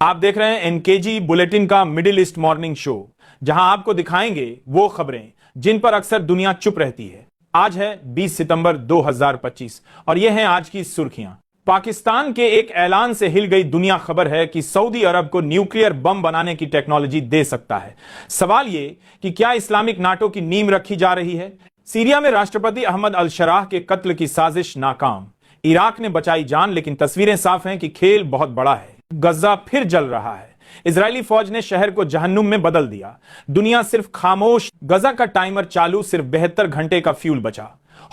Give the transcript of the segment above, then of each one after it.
आप देख रहे हैं एनकेजी बुलेटिन का मिडिल ईस्ट मॉर्निंग शो, जहां आपको दिखाएंगे वो खबरें जिन पर अक्सर दुनिया चुप रहती है। आज है 20 सितंबर 2025 और ये हैं आज की सुर्खियां। पाकिस्तान के एक ऐलान से हिल गई दुनिया। खबर है कि सऊदी अरब को न्यूक्लियर बम बनाने की टेक्नोलॉजी दे सकता है। सवाल ये कि क्या इस्लामिक नाटो की नींव रखी जा रही है। सीरिया में राष्ट्रपति अहमद अल शराह के कत्ल की साजिश नाकाम। इराक ने बचाई जान, लेकिन तस्वीरें साफ हैं कि खेल बहुत बड़ा है। गजा फिर जल रहा है। इजरायली फौज ने शहर को जहन्नुम में बदल दिया। दुनिया सिर्फ खामोश। गजा का टाइमर चालू, सिर्फ 72 घंटे का फ्यूल बचा।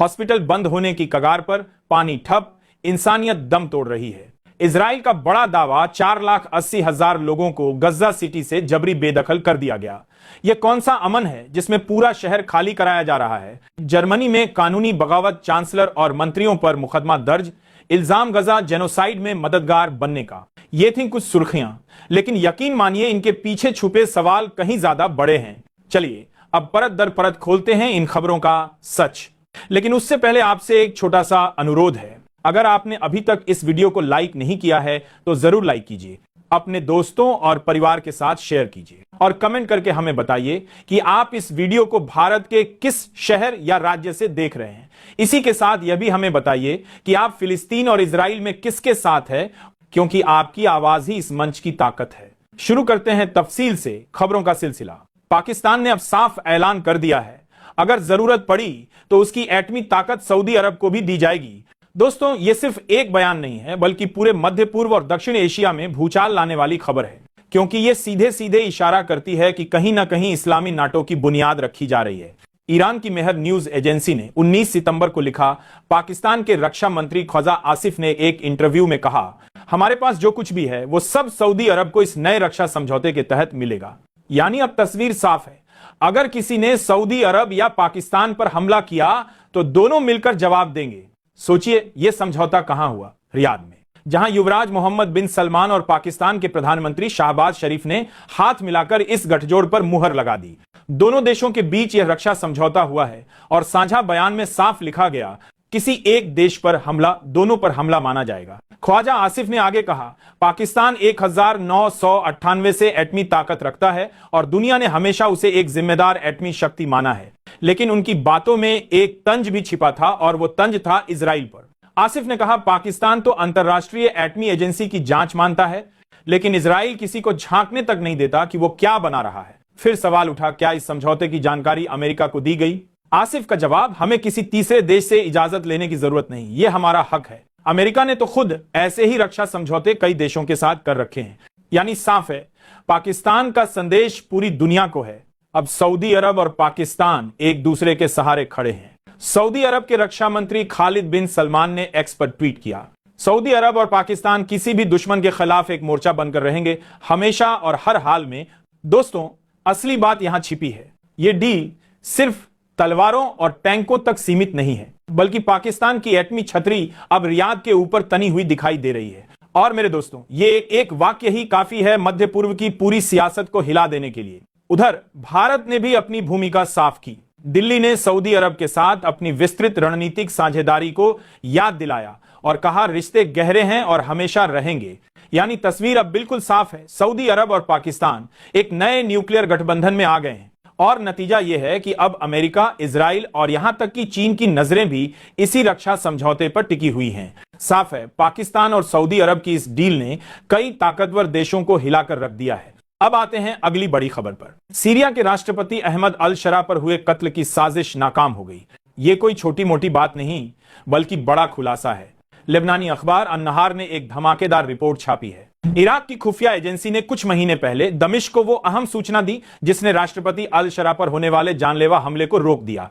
हॉस्पिटल बंद होने की कगार पर, पानी ठप, इंसानियत दम तोड़ रही है। इजराइल का बड़ा दावा, 4,80,000 लोगों को गजा सिटी से जबरी बेदखल कर दिया गया। यह कौन सा अमन है जिसमें पूरा शहर खाली कराया जा रहा है। जर्मनी में कानूनी बगावत, चांसलर और मंत्रियों पर मुकदमा दर्ज। इल्जाम गजा जेनोसाइड में मददगार बनने का। ये थी कुछ सुर्खियां, लेकिन यकीन मानिए इनके पीछे छुपे सवाल कहीं ज्यादा बड़े हैं। चलिए अब परत दर परत खोलते हैं इन खबरों का सच। लेकिन उससे पहले आपसे एक छोटा सा अनुरोध है। अगर आपने अभी तक इस वीडियो को लाइक नहीं किया है तो जरूर लाइक कीजिए, अपने दोस्तों और परिवार के साथ शेयर कीजिए और कमेंट करके हमें बताइए कि आप इस वीडियो को भारत के किस शहर या राज्य से देख रहे हैं। इसी के साथ यह भी हमें बताइए कि आप फिलिस्तीन और इजराइल में किसके साथ है, क्योंकि आपकी आवाज ही इस मंच की ताकत है। शुरू करते हैं तफसील से खबरों का सिलसिला। पाकिस्तान ने अब साफ ऐलान कर दिया है, अगर जरूरत पड़ी तो उसकी एटमी ताकत सऊदी अरब को भी दी जाएगी। दोस्तों, यह सिर्फ एक बयान नहीं है, बल्कि पूरे मध्य पूर्व और दक्षिण एशिया में भूचाल लाने वाली खबर है, क्योंकि यह सीधे सीधे इशारा करती है कि कहीं ना कहीं इस्लामी नाटो की बुनियाद रखी जा रही है। ईरान की मेहर न्यूज एजेंसी ने 19 सितंबर को लिखा, पाकिस्तान के रक्षा मंत्री ख्वाजा आसिफ ने एक इंटरव्यू में कहा, हमारे पास जो कुछ भी है वो सब सऊदी अरब को इस नए रक्षा समझौते के तहत मिलेगा। यानी अब तस्वीर साफ है, अगर किसी ने सऊदी अरब या पाकिस्तान पर हमला किया तो दोनों मिलकर जवाब देंगे। सोचिए, यह समझौता कहां हुआ? रियाद में, जहां युवराज मोहम्मद बिन सलमान और पाकिस्तान के प्रधानमंत्री शाहबाज शरीफ ने हाथ मिलाकर इस गठजोड़ पर मुहर लगा दी। दोनों देशों के बीच यह रक्षा समझौता हुआ है और साझा बयान में साफ लिखा गया, किसी एक देश पर हमला दोनों पर हमला माना जाएगा। ख्वाजा आसिफ ने आगे कहा, पाकिस्तान 1998 से एटमी ताकत रखता है और दुनिया ने हमेशा उसे एक जिम्मेदार एटमी शक्ति माना है, लेकिन उनकी बातों में एक तंज भी छिपा था और वो तंज था इजराइल पर। आसिफ ने कहा, पाकिस्तान तो अंतरराष्ट्रीय एटमी एजेंसी की जांच मानता है, लेकिन इजराइल किसी को झांकने तक नहीं देता कि वो क्या बना रहा है। फिर सवाल उठा, क्या इस समझौते की जानकारी अमेरिका को दी गई? आसिफ का जवाब, हमें किसी तीसरे देश से इजाजत लेने की जरूरत नहीं, यह हमारा हक है। अमेरिका ने तो खुद ऐसे ही रक्षा समझौते कई देशों के साथ कर रखे हैं। यानी साफ है, पाकिस्तान का संदेश पूरी दुनिया को है, अब सऊदी अरब और पाकिस्तान एक दूसरे के सहारे खड़े हैं। सऊदी अरब के रक्षा मंत्री खालिद बिन सलमान ने एक्स पर ट्वीट किया, सऊदी अरब और पाकिस्तान किसी भी दुश्मन के खिलाफ एक मोर्चा बनकर रहेंगे, हमेशा और हर हाल में। दोस्तों, असली बात यहां छिपी है। यह डील सिर्फ तलवारों और टैंकों तक सीमित नहीं है, बल्कि पाकिस्तान की एटमी छतरी अब रियाद के ऊपर तनी हुई दिखाई दे रही है। और मेरे दोस्तों, ये एक वाक्य ही काफी है मध्य पूर्व की पूरी सियासत को हिला देने के लिए। उधर भारत ने भी अपनी भूमिका साफ की। दिल्ली ने सऊदी अरब के साथ अपनी विस्तृत रणनीतिक साझेदारी को याद दिलाया और कहा, रिश्ते गहरे हैं और हमेशा रहेंगे। यानी तस्वीर अब बिल्कुल साफ है, सऊदी अरब और पाकिस्तान एक नए न्यूक्लियर गठबंधन में आ गए हैं और नतीजा यह है कि अब अमेरिका, इजराइल और यहां तक कि चीन की नजरें भी इसी रक्षा समझौते पर टिकी हुई हैं। साफ है, पाकिस्तान और सऊदी अरब की इस डील ने कई ताकतवर देशों को हिलाकर रख दिया है। अब आते हैं अगली बड़ी खबर पर। सीरिया के राष्ट्रपति अहमद अल शरा पर हुए कत्ल की साजिश नाकाम हो गई। यह कोई छोटी मोटी बात नहीं, बल्कि बड़ा खुलासा है। लेबनानी अखबार अन-नहार ने एक धमाकेदार रिपोर्ट छापी है। इराक की खुफिया एजेंसी ने कुछ महीने पहले दमिश्क को वो अहम सूचना दी जिसने राष्ट्रपति अल शरा पर होने वाले जानलेवा हमले को रोक दिया।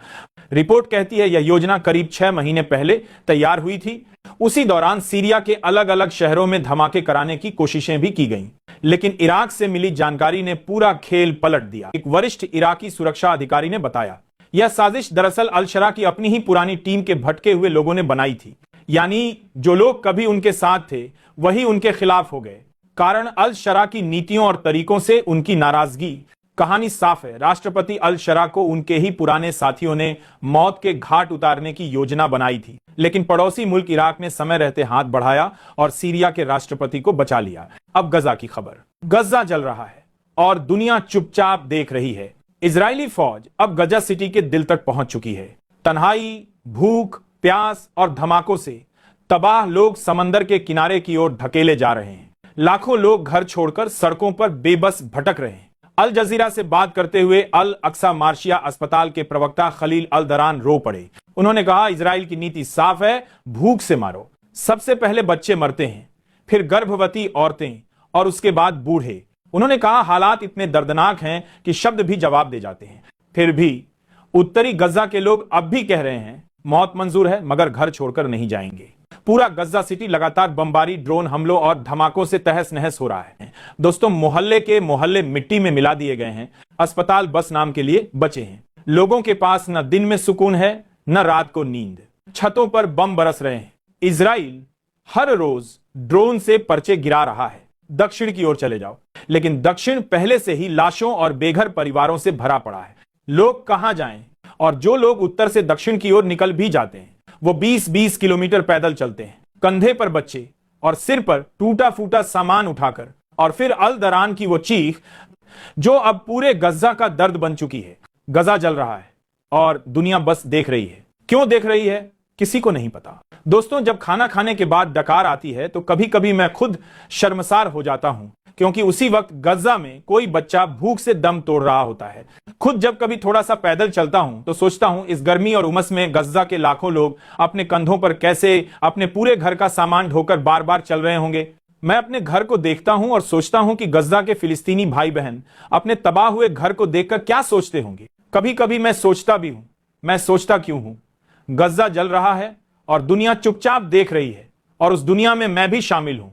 रिपोर्ट कहती है, यह योजना करीब 6 महीने पहले तैयार हुई थी। उसी दौरान सीरिया के अलग अलग शहरों में धमाके कराने की कोशिशें भी की गईं, लेकिन इराक से मिली जानकारी ने पूरा खेल पलट दिया। एक वरिष्ठ इराकी सुरक्षा अधिकारी ने बताया, यह साजिश दरअसल अल शरा की अपनी ही पुरानी टीम के भटके हुए लोगों ने बनाई थी। यानी जो लोग कभी उनके साथ थे वही उनके खिलाफ हो गए। कारण अल शरा की नीतियों और तरीकों से उनकी नाराजगी। कहानी साफ है, राष्ट्रपति अल शरा को उनके ही पुराने साथियों ने मौत के घाट उतारने की योजना बनाई थी, लेकिन पड़ोसी मुल्क इराक ने समय रहते हाथ बढ़ाया और सीरिया के राष्ट्रपति को बचा लिया। अब गजा की खबर। गजा जल रहा है और दुनिया चुपचाप देख रही है। इजरायली फौज अब गजा सिटी के दिल तक पहुंच चुकी है। तन्हाई, भूख, प्यास और धमाकों से तबाह लोग समंदर के किनारे की ओर धकेले जा रहे हैं। लाखों लोग घर छोड़कर सड़कों पर बेबस भटक रहे हैं। अल जजीरा से बात करते हुए अल अक्सा मार्शिया अस्पताल के प्रवक्ता खलील अल दरान रो पड़े। उन्होंने कहा, इजराइल की नीति साफ है, भूख से मारो। सबसे पहले बच्चे मरते हैं, फिर गर्भवती औरतें और उसके बाद बूढ़े। उन्होंने कहा, हालात इतने दर्दनाक हैं कि शब्द भी जवाब दे जाते हैं। फिर भी उत्तरी गजा के लोग अब भी कह रहे हैं, मौत मंजूर है मगर घर छोड़कर नहीं जाएंगे। पूरा गजा सिटी लगातार बमबारी, ड्रोन हमलों और धमाकों से तहस नहस हो रहा है। दोस्तों, मोहल्ले के मोहल्ले मिट्टी में मिला दिए गए हैं। अस्पताल बस नाम के लिए बचे हैं। लोगों के पास न दिन में सुकून है न रात को नींद। छतों पर बम बरस रहे हैं। इजराइल हर रोज ड्रोन से पर्चे गिरा रहा है। दक्षिण की ओर चले जाओ, लेकिन दक्षिण पहले से ही लाशों और बेघर परिवारों से भरा पड़ा है। लोग कहां जाएं? और जो लोग उत्तर से दक्षिण की ओर निकल भी जाते हैं वो 20-20 किलोमीटर पैदल चलते हैं, कंधे पर बच्चे और सिर पर टूटा फूटा सामान उठाकर। और फिर अल दरान की वो चीख जो अब पूरे गजा का दर्द बन चुकी है। गजा जल रहा है और दुनिया बस देख रही है। क्यों देख रही है, किसी को नहीं पता। दोस्तों, जब खाना खाने के बाद डकार आती है तो कभी कभी मैं खुद शर्मसार हो जाता हूं, क्योंकि उसी वक्त गजा में कोई बच्चा भूख से दम तोड़ रहा होता है। खुद जब कभी थोड़ा सा पैदल चलता हूं तो सोचता हूं, इस गर्मी और उमस में गजा के लाखों लोग अपने कंधों पर कैसे अपने पूरे घर का सामान ढोकर बार बार चल रहे होंगे। मैं अपने घर को देखता हूं और सोचता हूं कि गजा के फिलिस्तीनी भाई बहन अपने तबाह हुए घर को देखकर क्या सोचते होंगे। कभी कभी मैं सोचता भी हूं, मैं सोचता क्यों हूं। गजा जल रहा है और दुनिया चुपचाप देख रही है, और उस दुनिया में मैं भी शामिल हूं।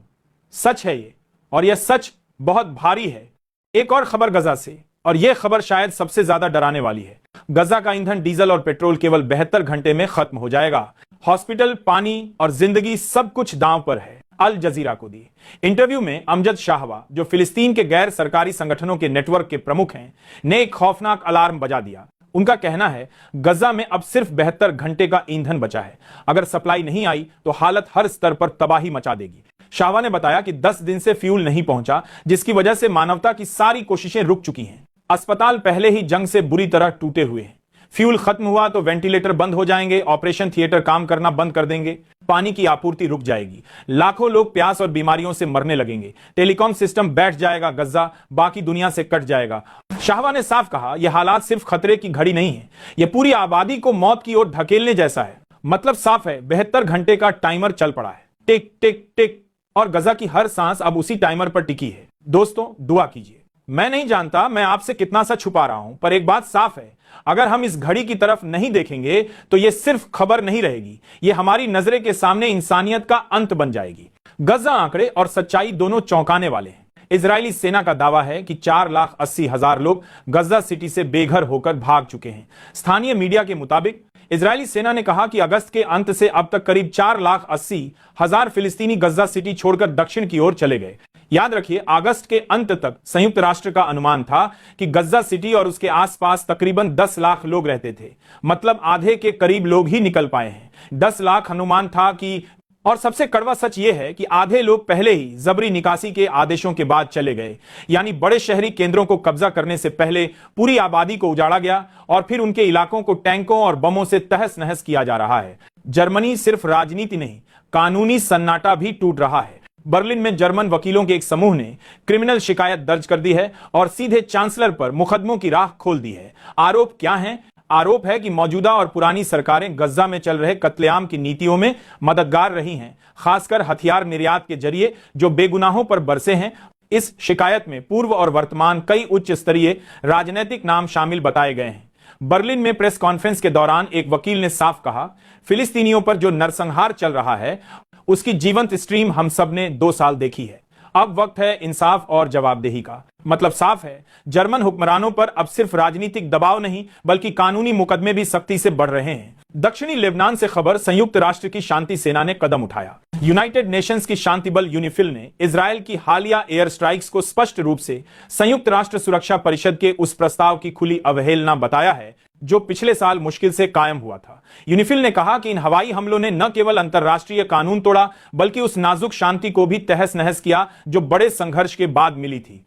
सच है ये, और यह सच बहुत भारी है। एक और खबर गजा से, और यह खबर शायद सबसे ज्यादा डराने वाली है। गजा का ईंधन, डीजल और पेट्रोल केवल 72 घंटे में खत्म हो जाएगा। हॉस्पिटल, पानी और जिंदगी सब कुछ दांव पर है। अल जजीरा को दी इंटरव्यू में अमजद शाहवा, जो फिलिस्तीन के गैर सरकारी संगठनों के नेटवर्क के प्रमुख हैं, ने एक खौफनाक अलार्म बजा दिया। उनका कहना है, गजा में अब सिर्फ 72 घंटे का ईंधन बचा है। अगर सप्लाई नहीं आई तो हालत हर स्तर पर तबाही मचा देगी। शाहवा ने बताया कि 10 दिन से फ्यूल नहीं पहुंचा, जिसकी वजह से मानवता की सारी कोशिशें रुक चुकी हैं। अस्पताल पहले ही जंग से बुरी तरह टूटे हुए हैं। फ्यूल खत्म हुआ तो वेंटिलेटर बंद हो जाएंगे, ऑपरेशन थिएटर काम करना बंद कर देंगे, पानी की आपूर्ति रुक जाएगी, लाखों लोग प्यास और बीमारियों से मरने लगेंगे, टेलीकॉम सिस्टम बैठ जाएगा, गजा बाकी दुनिया से कट जाएगा। शाहवा ने साफ कहा, यह हालात सिर्फ खतरे की घड़ी नहीं है, यह पूरी आबादी को मौत की ओर धकेलने जैसा है। मतलब साफ है, 72 घंटे का टाइमर चल पड़ा है, टिक टिक टिक, और गजा की हर सांस अब उसी टाइमर पर टिकी है। दोस्तों, दुआ कीजिए। मैं नहीं जानता मैं आपसे कितना सा छुपा रहा हूं, पर एक बात साफ है, अगर हम इस घड़ी की तरफ नहीं देखेंगे तो यह सिर्फ खबर नहीं रहेगी, यह हमारी नजरें के सामने इंसानियत का अंत बन जाएगी। गजा आंकड़े और सच्चाई दोनों चौंकाने वाले हैं। इजरायली सेना का दावा है कि 4,80,000 लोग गजा सिटी से बेघर होकर भाग चुके हैं। स्थानीय मीडिया के मुताबिक इजरायली सेना ने कहा कि अगस्त के अंत से अब तक करीब 4,80,000 फिलिस्तीनी गजा सिटी छोड़कर दक्षिण की ओर चले गए। याद रखिए, अगस्त के अंत तक संयुक्त राष्ट्र का अनुमान था कि गजा सिटी और उसके आसपास तकरीबन 10 लाख लोग रहते थे। मतलब आधे के करीब लोग ही निकल पाए हैं। 10 लाख अनुमान था कि, और सबसे कड़वा सच यह है कि आधे लोग पहले ही जबरी निकासी के आदेशों के बाद चले गए। यानी बड़े शहरी केंद्रों को कब्जा करने से पहले पूरी आबादी को उजाड़ा गया और फिर उनके इलाकों को टैंकों और बमों से तहस नहस किया जा रहा है। जर्मनी सिर्फ राजनीति नहीं, कानूनी सन्नाटा भी टूट रहा है। बर्लिन में जर्मन वकीलों के एक समूह ने क्रिमिनल शिकायत दर्ज कर दी है और सीधे चांसलर पर मुकदमों की राह खोल दी है। आरोप क्या है? आरोप है कि मौजूदा और पुरानी सरकारें गजा में चल रहे कत्लेआम की नीतियों में मददगार रही हैं, खासकर हथियार निर्यात के जरिए जो बेगुनाहों पर बरसे हैं। इस शिकायत में पूर्व और वर्तमान कई उच्च स्तरीय राजनीतिक नाम शामिल बताए गए हैं। बर्लिन में प्रेस कॉन्फ्रेंस के दौरान एक वकील ने साफ कहा, फिलिस्तीनियों पर जो नरसंहार चल रहा है उसकी जीवंत स्ट्रीम हम सब ने 2 साल देखी है। अब वक्त है इंसाफ और जवाबदेही का। मतलब साफ है, जर्मन हुक्मरानों पर अब सिर्फ राजनीतिक दबाव नहीं बल्कि कानूनी मुकदमे भी सख्ती से बढ़ रहे हैं। दक्षिणी लेबनान से खबर, संयुक्त राष्ट्र की शांति सेना ने कदम उठाया। यूनाइटेड नेशंस की शांति बल यूनिफिल ने इजरायल की हालिया एयर स्ट्राइक्स को स्पष्ट रूप से संयुक्त राष्ट्र सुरक्षा परिषद के उस प्रस्ताव की खुली अवहेलना बताया है जो पिछले साल मुश्किल से कायम हुआ था। यूनिफिल ने कहा कि इन हवाई हमलों ने न केवल अंतर्राष्ट्रीय कानून तोड़ा बल्कि उस नाजुक शांति को भी तहस नहस किया जो बड़े संघर्ष के बाद मिली थी।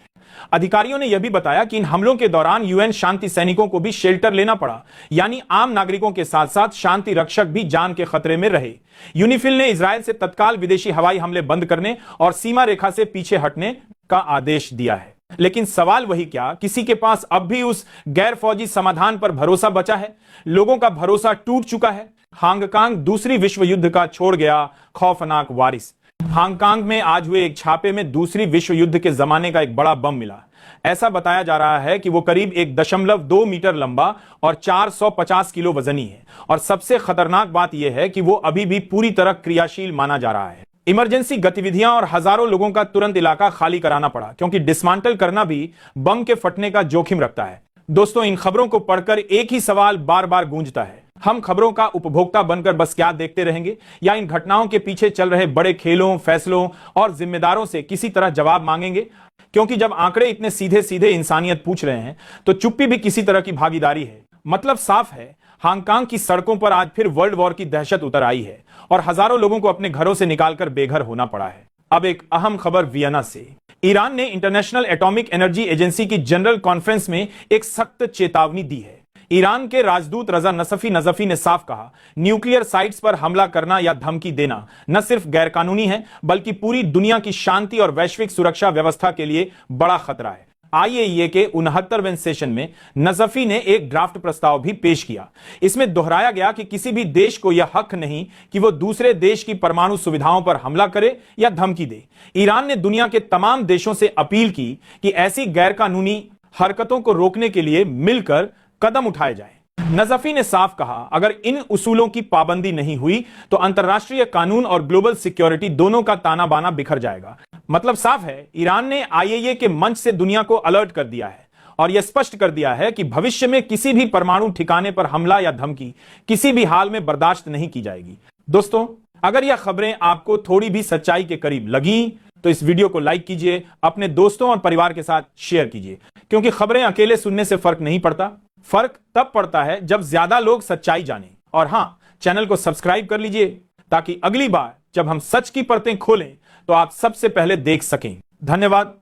अधिकारियों ने यह भी बताया कि इन हमलों के दौरान यूएन शांति सैनिकों को भी शेल्टर लेना पड़ा, यानी आम नागरिकों के साथ साथ शांति रक्षक भी जान के खतरे में रहे। यूनिफिल ने इजरायल से तत्काल विदेशी हवाई हमले बंद करने और सीमा रेखा से पीछे हटने का आदेश दिया है। लेकिन सवाल वही क्या, किसी के पास अब भी उस गैर फौजी समाधान पर भरोसा बचा है? लोगों का भरोसा टूट चुका है। हांगकांग दूसरी विश्व युद्ध का छोड़ गया खौफनाक वारिस। हांगकांग में आज हुए एक छापे में दूसरी विश्व युद्ध के जमाने का एक बड़ा बम मिला। ऐसा बताया जा रहा है कि वो करीब 1.2 मीटर लंबा और 450 किलो वजनी है, और सबसे खतरनाक बात यह है कि वो अभी भी पूरी तरह क्रियाशील माना जा रहा है। इमरजेंसी गतिविधियां और हजारों लोगों का तुरंत इलाका खाली कराना पड़ा, क्योंकि डिसमांटल करना भी बम के फटने का जोखिम रखता है। दोस्तों, इन खबरों को पढ़कर एक ही सवाल बार बार गूंजता है, हम खबरों का उपभोक्ता बनकर बस क्या देखते रहेंगे, या इन घटनाओं के पीछे चल रहे बड़े खेलों, फैसलों और जिम्मेदारों से किसी तरह जवाब मांगेंगे? क्योंकि जब आंकड़े इतने सीधे सीधे इंसानियत पूछ रहे हैं तो चुप्पी भी किसी तरह की भागीदारी है। मतलब साफ है, हांगकांग की सड़कों पर आज फिर वर्ल्ड वॉर की दहशत उतर आई है और हजारों लोगों को अपने घरों से निकालकर बेघर होना पड़ा है। अब एक अहम खबर वियना से। ईरान ने इंटरनेशनल एटॉमिक एनर्जी एजेंसी की जनरल कॉन्फ्रेंस में एक सख्त चेतावनी दी है। ईरान के राजदूत रजा नजफी ने साफ कहा, न्यूक्लियर साइट्स पर हमला करना या धमकी देना न सिर्फ गैरकानूनी है बल्कि पूरी दुनिया की शांति और वैश्विक सुरक्षा व्यवस्था के लिए बड़ा खतरा है। आईएईए के 69वें सेशन में नजफी ने एक ड्राफ्ट प्रस्ताव भी पेश किया। इसमें दोहराया गया कि किसी भी देश को यह हक नहीं कि वो दूसरे देश की परमाणु सुविधाओं पर हमला करे या धमकी दे। ईरान ने दुनिया के तमाम देशों से अपील की कि ऐसी गैरकानूनी हरकतों को रोकने के लिए मिलकर कदम उठाए जाए। नजफी ने साफ कहा, अगर इन उसूलों की पाबंदी नहीं हुई तो अंतर्राष्ट्रीय कानून और ग्लोबल सिक्योरिटी दोनों का ताना बाना बिखर जाएगा। मतलब साफ है, ईरान ने आईएईए के मंच से दुनिया को अलर्ट कर दिया है और यह स्पष्ट कर दिया है कि भविष्य में किसी भी परमाणु ठिकाने पर हमला या धमकी किसी भी हाल में बर्दाश्त नहीं की जाएगी। दोस्तों, अगर यह खबरें आपको थोड़ी भी सच्चाई के करीब लगी तो इस वीडियो को लाइक कीजिए, अपने दोस्तों और परिवार के साथ शेयर कीजिए, क्योंकि खबरें अकेले सुनने से फर्क नहीं पड़ता। फर्क तब पड़ता है जब ज्यादा लोग सच्चाई जानें। और हां, चैनल को सब्सक्राइब कर लीजिए ताकि अगली बार जब हम सच की परतें खोलें तो आप सबसे पहले देख सकें। धन्यवाद।